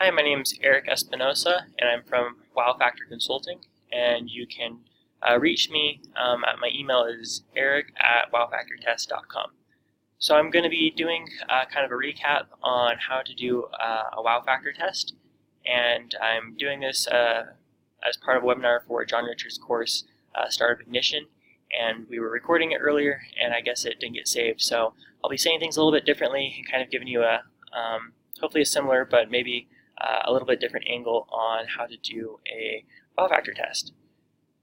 Hi, my name is Eric Espinosa, and I'm from Wow Factor Consulting. And you can reach me at my email is eric@wowfactortest.com. So I'm going to be doing kind of a recap on how to do a Wow Factor test, and I'm doing this as part of a webinar for John Richard's course, Startup Ignition. And we were recording it earlier, and I guess it didn't get saved. So I'll be saying things a little bit differently and kind of giving you a hopefully a similar, but maybe a little bit different angle on how to do a wow factor test.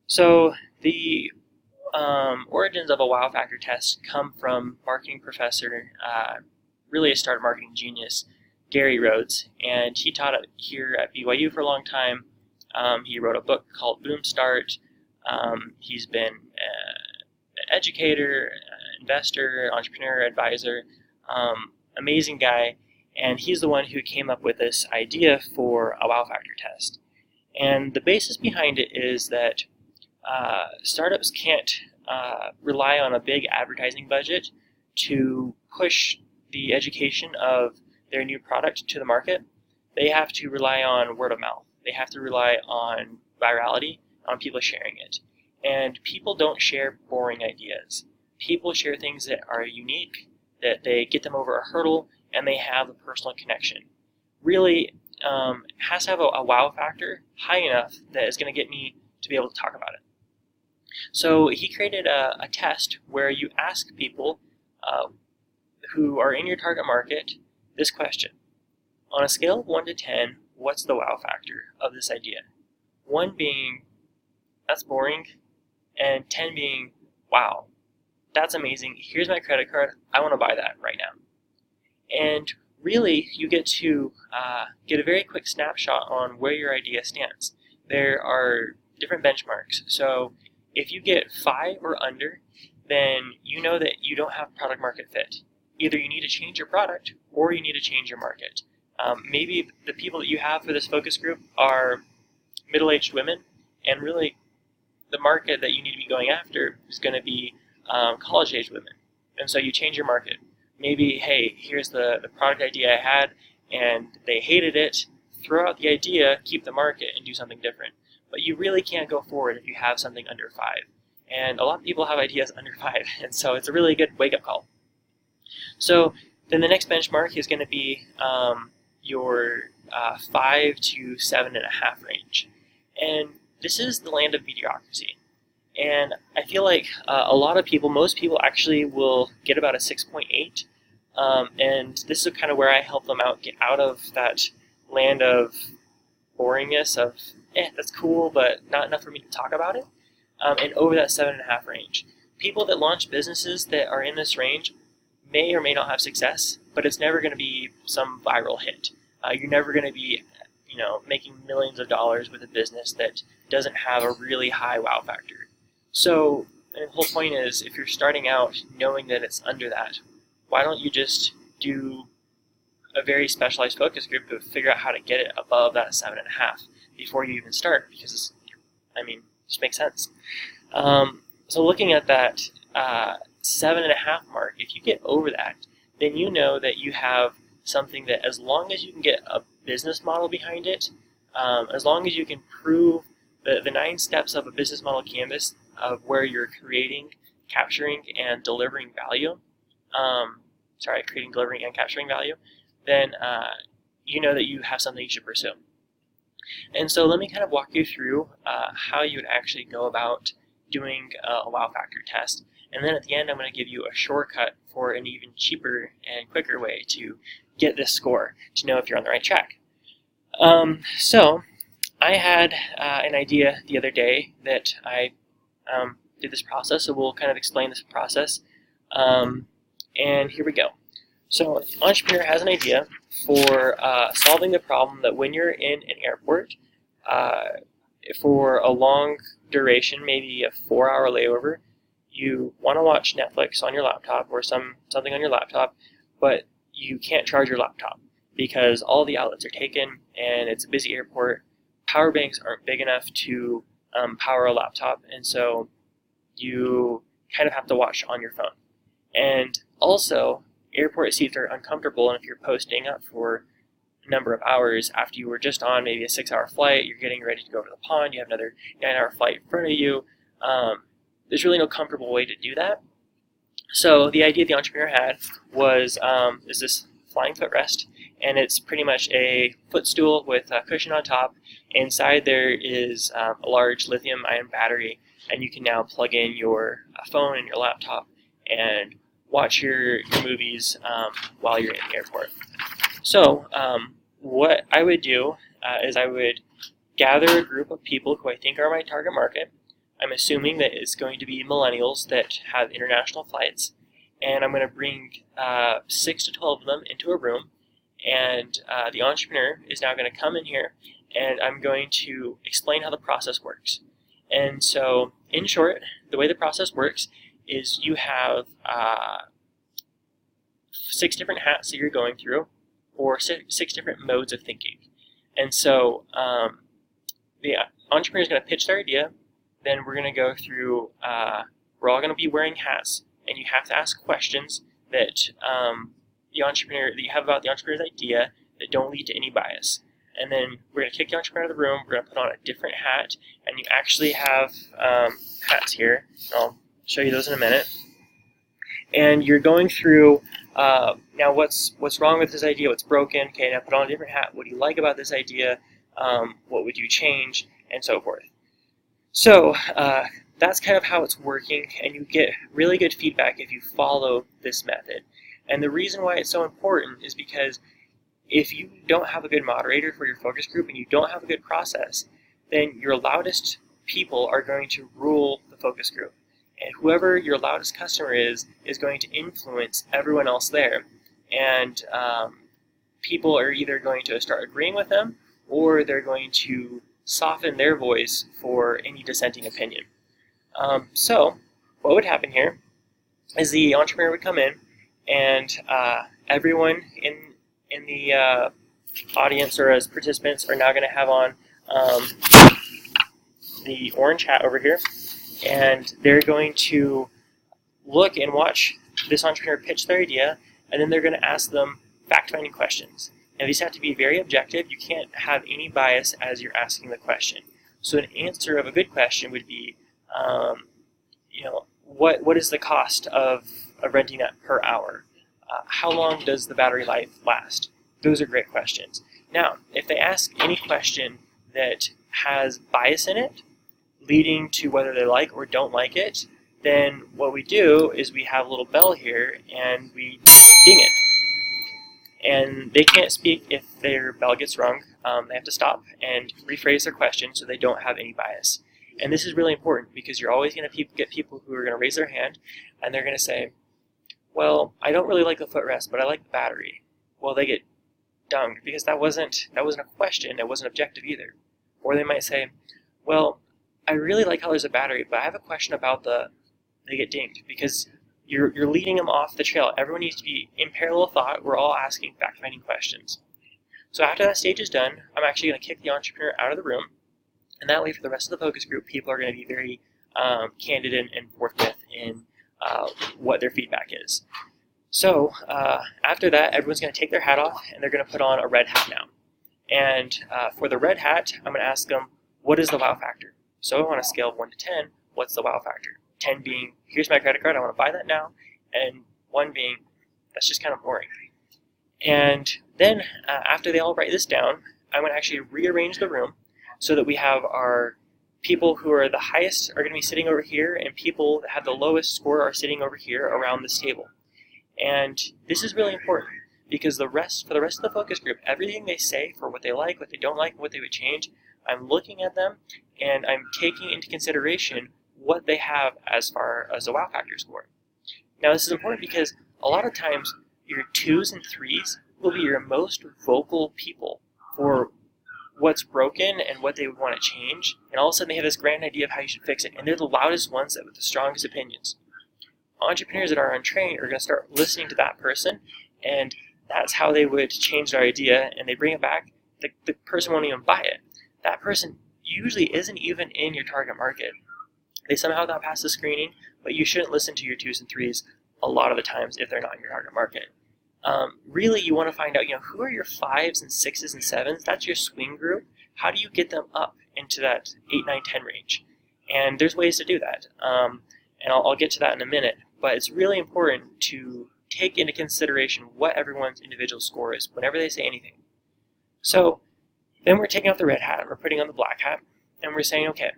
So the origins of a wow factor test come from marketing professor, really a startup marketing genius, Gary Rhodes, and he taught it here at BYU for a long time. He wrote a book called Boom Start. He's been an educator, investor, entrepreneur, advisor, amazing guy. And he's the one who came up with this idea for a wow factor test. And the basis behind it is that startups can't rely on a big advertising budget to push the education of their new product to the market. They have to rely on word of mouth. They have to rely on virality, on people sharing it. And people don't share boring ideas. People share things that are unique, that they get them over a hurdle, and they have a personal connection. Really has to have a wow factor high enough that it's going to get me to be able to talk about it. So he created a test where you ask people who are in your target market this question. On a scale of 1 to 10, what's the wow factor of this idea? 1 being, that's boring, and 10 being, wow, that's amazing, here's my credit card, I want to buy that right now. And really, you get to get a very quick snapshot on where your idea stands. There are different benchmarks. So if you get 5 or under, then you know that you don't have product market fit. Either you need to change your product or you need to change your market. Maybe the people that you have for this focus group are middle-aged women, and really the market that you need to be going after is going to be college-age women. And so you change your market. Maybe, hey, here's the product idea I had, and they hated it. Throw out the idea, keep the market, and do something different. But you really can't go forward if you have something under 5. And a lot of people have ideas under 5, and so it's a really good wake-up call. So then the next benchmark is going to be your 5 to 7.5 range. And this is the land of mediocrity. And I feel like a lot of people, most people actually will get about a 6.8. And this is kind of where I help them out, get out of that land of boringness of, that's cool, but not enough for me to talk about it, and over that 7.5 range. People that launch businesses that are in this range may or may not have success, but it's never going to be some viral hit. You're never going to be, making millions of dollars with a business that doesn't have a really high wow factor. So the whole point is, if you're starting out knowing that it's under that, why don't you just do a very specialized focus group to figure out how to get it above that 7.5 before you even start? Because, it just makes sense. So looking at that 7.5 mark, if you get over that, then you know that you have something that, as long as you can get a business model behind it, as long as you can prove the 9 steps of a business model canvas of where you're creating, capturing, and delivering value, creating, delivering, and capturing value, then you know that you have something you should pursue. And so let me kind of walk you through how you would actually go about doing a wow factor test. And then at the end, I'm going to give you a shortcut for an even cheaper and quicker way to get this score, to know if you're on the right track. So I had an idea the other day that I did this process, so we'll kind of explain this process. And here we go. So an entrepreneur has an idea for solving the problem that when you're in an airport for a long duration, maybe a 4-hour layover, you want to watch Netflix on your laptop or something on your laptop, but you can't charge your laptop because all the outlets are taken and it's a busy airport. Power banks aren't big enough to power a laptop, and so you kind of have to watch on your phone. And also, airport seats are uncomfortable, and if you're posting up for number of hours after you were just on maybe a 6-hour flight, you're getting ready to go over the pond, you have another 9-hour flight in front of you. There's really no comfortable way to do that. So the idea the entrepreneur had was is this flying footrest, and it's pretty much a footstool with a cushion on top. Inside there is a large lithium-ion battery, and you can now plug in your phone and your laptop and watch your movies while you're in the airport. So what I would do is I would gather a group of people who I think are my target market. I'm assuming that it's going to be millennials that have international flights, and I'm going to bring 6 to 12 of them into a room, and the entrepreneur is now going to come in here, and I'm going to explain how the process works. And so, in short, the way the process works is you have 6 different hats that you're going through, or 6 different modes of thinking. And so the entrepreneur is going to pitch their idea. Then we're going to go through, we're all going to be wearing hats, and you have to ask questions that that you have about the entrepreneur's idea that don't lead to any bias. And then we're going to kick the entrepreneur out of the room, we're going to put on a different hat, and you actually have hats here. I'll show you those in a minute. And you're going through, now what's wrong with this idea, what's broken, okay, now put on a different hat, what do you like about this idea, what would you change, and so forth. So that's kind of how it's working, and you get really good feedback if you follow this method. And the reason why it's so important is because if you don't have a good moderator for your focus group and you don't have a good process, then your loudest people are going to rule the focus group. And whoever your loudest customer is going to influence everyone else there. And people are either going to start agreeing with them, or they're going to soften their voice for any dissenting opinion. So what would happen here is the entrepreneur would come in, and everyone in the audience or as participants are now going to have on the orange hat over here, and they're going to look and watch this entrepreneur pitch their idea, and then they're going to ask them fact-finding questions. Now these have to be very objective. You can't have any bias as you're asking the question. So an answer of a good question would be, what is the cost of renting that per hour? How long does the battery life last? Those are great questions. Now, if they ask any question that has bias in it, leading to whether they like or don't like it, then what we do is we have a little bell here and we ding it. And they can't speak if their bell gets rung. They have to stop and rephrase their question so they don't have any bias. And this is really important because you're always going to get people who are going to raise their hand and they're going to say, well, I don't really like the footrest, but I like the battery. Well, they get dunged because that wasn't a question, it wasn't objective either. Or they might say, well, I really like how there's a battery, but I have a question about they get dinged because you're leading them off the trail. Everyone needs to be in parallel thought. We're all asking fact-finding questions. So after that stage is done, I'm actually going to kick the entrepreneur out of the room, and that way for the rest of the focus group, people are going to be very candid and forthwith in what their feedback is. So after that, everyone's going to take their hat off, and they're going to put on a red hat now. And for the red hat, I'm going to ask them, what is the wow factor? So on a scale of 1 to 10, what's the wow factor? 10 being, here's my credit card, I want to buy that now, and 1 being, that's just kind of boring. And then after they all write this down, I'm going to actually rearrange the room so that we have our people who are the highest are going to be sitting over here, and people that have the lowest score are sitting over here around this table. And this is really important because for the rest of the focus group, everything they say for what they like, what they don't like, what they would change, I'm looking at them and I'm taking into consideration what they have as far as a wow factor score. Now this is important because a lot of times your 2s and 3s will be your most vocal people for what's broken and what they would want to change, and all of a sudden they have this grand idea of how you should fix it, and they're the loudest ones with the strongest opinions. Entrepreneurs that are untrained are going to start listening to that person, and that's how they would change their idea, and they bring it back. The person won't even buy it. That person usually isn't even in your target market. They somehow got past the screening, but you shouldn't listen to your 2s and 3s a lot of the times if they're not in your target market. really you want to find out, who are your 5s and 6s and 7s? That's your swing group. How do you get them up into that 8, 9, 10 range? And there's ways to do that. And I'll get to that in a minute. But it's really important to take into consideration what everyone's individual score is whenever they say anything. So then we're taking off the red hat, we're putting on the black hat, and we're saying, okay,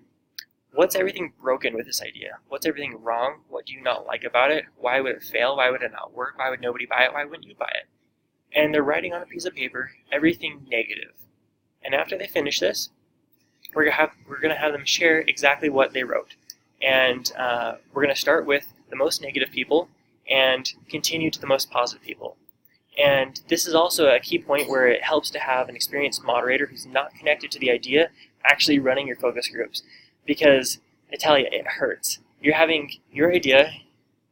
what's everything broken with this idea? What's everything wrong? What do you not like about it? Why would it fail? Why would it not work? Why would nobody buy it? Why wouldn't you buy it? And they're writing on a piece of paper everything negative. And after they finish this, we're gonna have them share exactly what they wrote. And we're gonna start with the most negative people and continue to the most positive people. And this is also a key point where it helps to have an experienced moderator who's not connected to the idea actually running your focus groups. Because I tell you, it hurts. You're having your idea,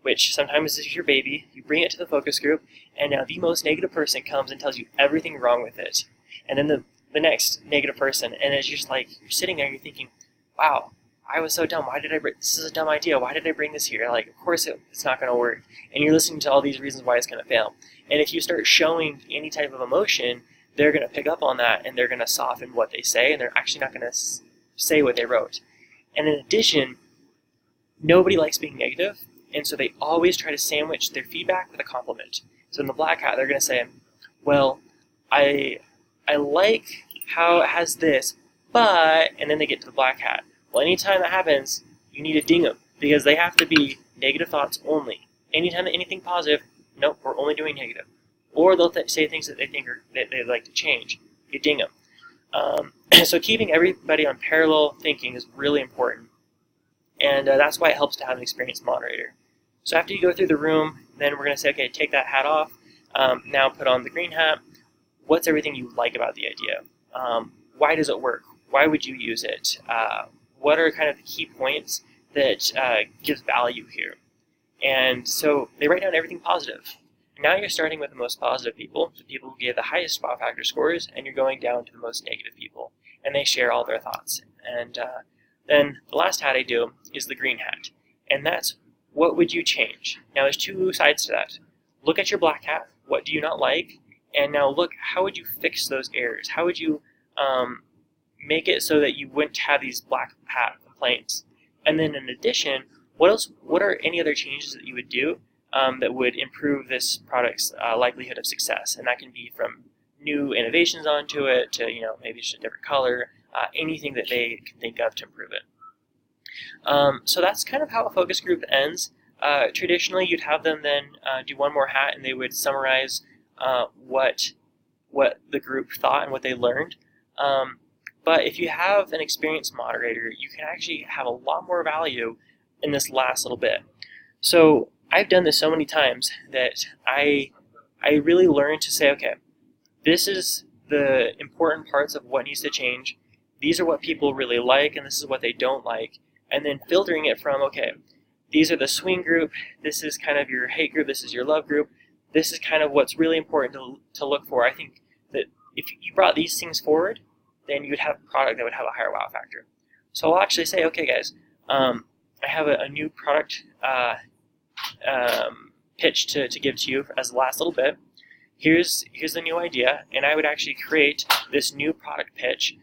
which sometimes is your baby, you bring it to the focus group, and now the most negative person comes and tells you everything wrong with it. And then the next negative person, and it's just like, you're sitting there and you're thinking, wow, I was so dumb. Why did I bring this? Is a dumb idea. Why did I bring this here? Like, of course it's not going to work. And you're listening to all these reasons why it's going to fail. And if you start showing any type of emotion, they're going to pick up on that, and they're going to soften what they say, and they're actually not going to say what they wrote. And in addition, nobody likes being negative, and so they always try to sandwich their feedback with a compliment. So in the black hat, they're going to say, well, I like how it has this, but, and then they get to the black hat. Well, anytime that happens, you need to ding them, because they have to be negative thoughts only. Anytime that anything positive, nope, we're only doing negative. Or they'll say things that they think that they'd like to change. You ding them. So keeping everybody on parallel thinking is really important. And that's why it helps to have an experienced moderator. So after you go through the room, then we're going to say, okay, take that hat off. Now put on the green hat. What's everything you like about the idea? Why does it work? Why would you use it? What are kind of the key points that gives value here? And so they write down everything positive. Now you're starting with the most positive people, the people who gave the highest wow factor scores, and you're going down to the most negative people. And they share all their thoughts. And then the last hat I do is the green hat. And that's, what would you change? Now there's two sides to that. Look at your black hat. What do you not like? And now look, how would you fix those errors? How would you make it so that you wouldn't have these black hat complaints? And then in addition, what are any other changes that you would do that would improve this product's likelihood of success? And that can be from new innovations onto it to, maybe just a different color, anything that they can think of to improve it. So that's kind of how a focus group ends. Traditionally, you'd have them then do one more hat, and they would summarize what the group thought and what they learned. But if you have an experienced moderator, you can actually have a lot more value in this last little bit. So I've done this so many times that I really learned to say, okay, this is the important parts of what needs to change. These are what people really like, and this is what they don't like. And then filtering it from, okay, these are the swing group, this is kind of your hate group, this is your love group. This is kind of what's really important to look for. I think that if you brought these things forward, then you would have a product that would have a higher wow factor. So I'll actually say, okay guys, I have a new product pitch to give to you as the last little bit. Here's the new idea, and I would actually create this new product pitch,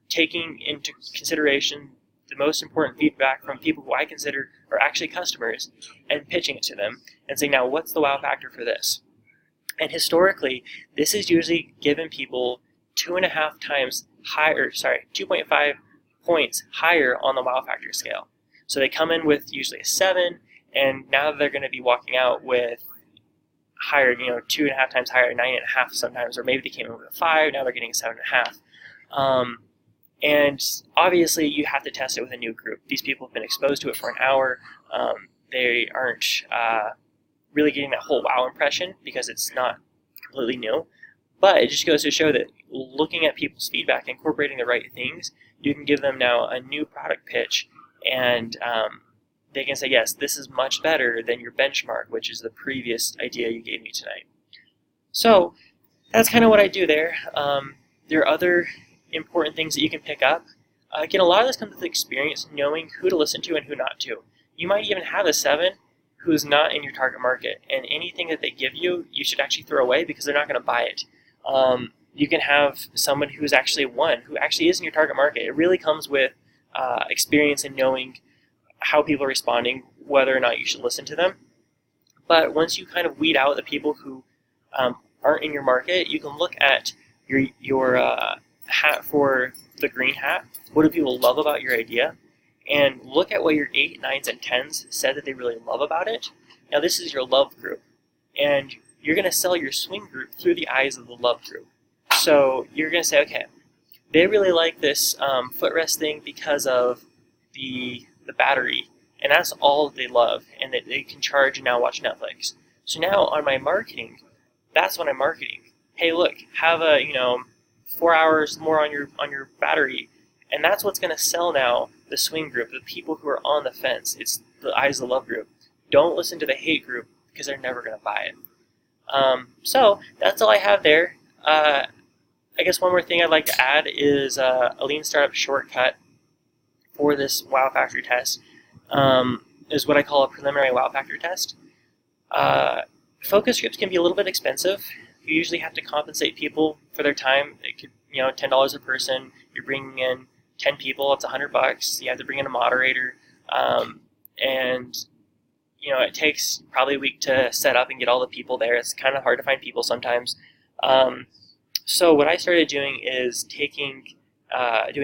taking into consideration the most important feedback from people who I consider are actually customers, and pitching it to them and saying, now what's the wow factor for this? And historically, this is usually given people 2.5 times higher, 2.5 points higher on the wow factor scale. So they come in with usually a 7, and now they're going to be walking out with higher, 2.5 times higher, 9.5 sometimes, or maybe they came in with a 5, now they're getting a 7.5. And obviously you have to test it with a new group. These people have been exposed to it for an hour. They aren't really getting that whole wow impression because it's not completely new. But it just goes to show that looking at people's feedback, incorporating the right things, you can give them now a new product pitch, and they can say, yes, this is much better than your benchmark, which is the previous idea you gave me tonight. So that's kind of what I do there. There are other important things that you can pick up. Again, a lot of this comes with experience, knowing who to listen to and who not to. You might even have a 7 who's not in your target market, and anything that they give you, you should actually throw away because they're not going to buy it. You can have somebody who's actually who actually is in your target market. It really comes with experience and knowing how people are responding, whether or not you should listen to them. But once you kind of weed out the people who aren't in your market, you can look at your hat for the green hat. What do people love about your idea? And look at what your 8, 9s, and 10s said that they really love about it. Now this is your love group. And you're going to sell your swing group through the eyes of the love group. So you're going to say, okay, they really like this footrest thing because of the battery. And that's all they love. And that they can charge and now watch Netflix. So now on my marketing, that's what I'm marketing. Hey, look, have a 4 hours more on your battery, and that's what's going to sell now. The swing group, the people who are on the fence, it's the eyes of the love group. Don't listen to the hate group because they're never going to buy it. So that's all I have there. I guess one more thing I'd like to add is a lean startup shortcut for this wow factor test is what I call a preliminary wow factor test. Focus groups can be a little bit expensive. You usually have to compensate people for their time. It could, $10 a person. You're bringing in 10 people. It's $100. You have to bring in a moderator, and it takes probably a week to set up and get all the people there. It's kind of hard to find people sometimes. So what I started doing is doing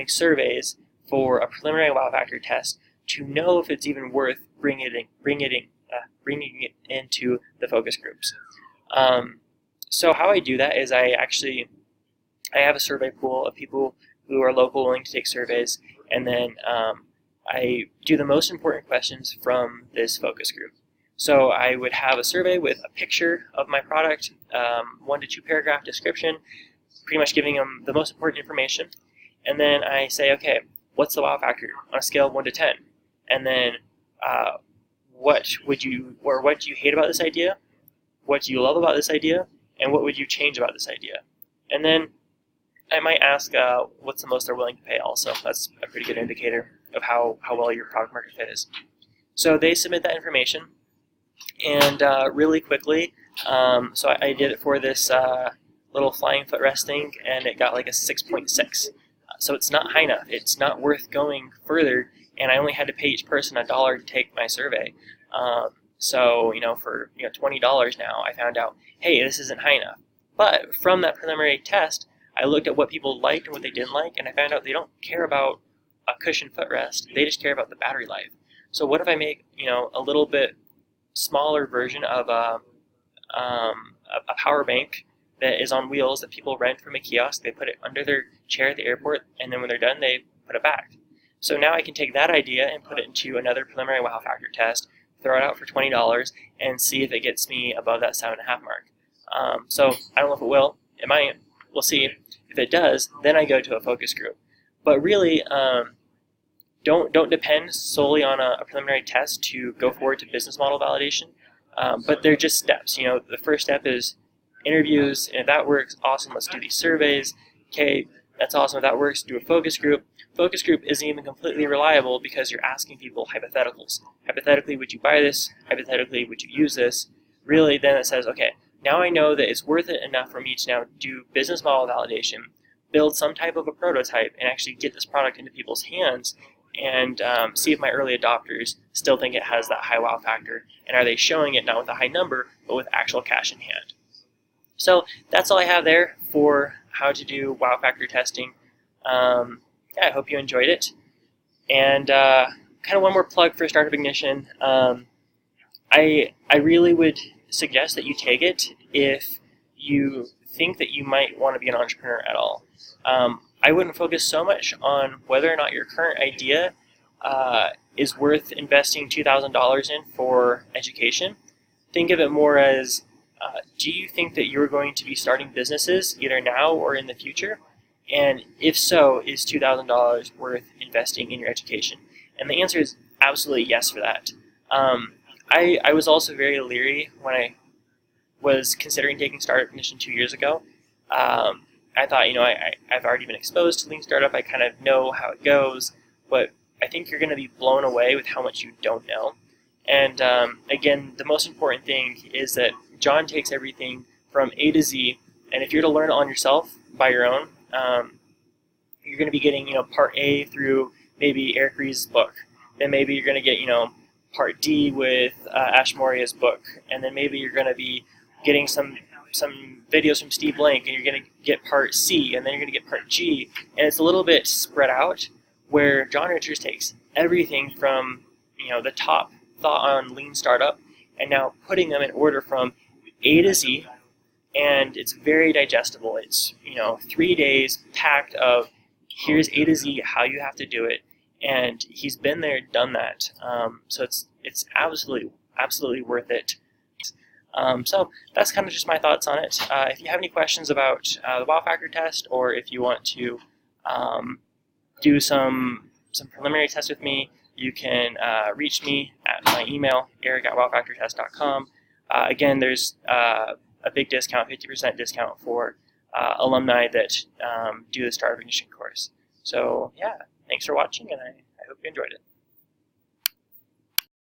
surveys for a preliminary wow factor test to know if it's even worth bringing it into the focus groups. So how I do that is I have a survey pool of people who are local, willing to take surveys, and then I do the most important questions from this focus group. So I would have a survey with a picture of my product, 1 to 2 paragraph description, pretty much giving them the most important information, and then I say, okay, what's the wow factor on a scale of 1 to 10? And then what do you hate about this idea? What do you love about this idea? And what would you change about this idea? And then I might ask what's the most they're willing to pay also. That's a pretty good indicator of how well your product market fit is. So they submit that information, and really quickly, so I did it for this little flying footrest thing, and it got like a 6.6. So it's not high enough. It's not worth going further, and I only had to pay each person $1 to take my survey. So for $20 now, I found out, hey, this isn't high enough. But from that preliminary test, I looked at what people liked and what they didn't like, and I found out they don't care about a cushioned footrest. They just care about the battery life. So what if I make a little bit smaller version of a power bank that is on wheels that people rent from a kiosk? They put it under their chair at the airport, and then when they're done, they put it back. So now I can take that idea and put it into another preliminary wow factor test, throw it out for $20, and see if it gets me above that 7.5 mark. So I don't know if it will. It might. We'll see. If it does, then I go to a focus group. But really, don't depend solely on a preliminary test to go forward to business model validation. But they're just steps. The first step is interviews, and if that works, awesome. Let's do these surveys. Okay, that's awesome. If that works, do a focus group. Focus group isn't even completely reliable because you're asking people hypotheticals. Hypothetically, would you buy this? Hypothetically, would you use this? Really, then it says, okay, now I know that it's worth it enough for me to now do business model validation, build some type of a prototype, and actually get this product into people's hands and see if my early adopters still think it has that high wow factor, and are they showing it not with a high number, but with actual cash in hand. So that's all I have there for how to do wow factor testing. I hope you enjoyed it. And kind of one more plug for Startup Ignition. I really would suggest that you take it if you think that you might want to be an entrepreneur at all. I wouldn't focus so much on whether or not your current idea is worth investing $2,000 in for education. Think of it more as, do you think that you're going to be starting businesses either now or in the future? And if so, is $2,000 worth investing in your education? And the answer is absolutely yes for that. I was also very leery when I was considering taking Startup Ignition 2 years ago. I thought, I've already been exposed to Lean Startup. I kind of know how it goes, but I think you're going to be blown away with how much you don't know. And again, the most important thing is that John takes everything from A to Z, and if you're to learn it on yourself by your own, you're going to be getting part A through maybe Eric Ries's book. Then maybe you're going to get part D with Ash Maurya's book, and then maybe you're going to be getting some videos from Steve Blank, and you're going to get part C, and then you're going to get part G, and it's a little bit spread out, where John Richards takes everything from the top thought on lean startup, and now putting them in order from A to Z, and it's very digestible. It's 3 days packed of here's A to Z, how you have to do it, and he's been there, done that. So it's absolutely worth it. So that's kind of just my thoughts on it. If you have any questions about the wow factor test, or if you want to do some preliminary tests with me, you can reach me at my email, eric@wowfactortest.com. Again, there's a big discount, 50% discount for alumni that do the Startup Ignition course. So yeah, thanks for watching, and I hope you enjoyed it.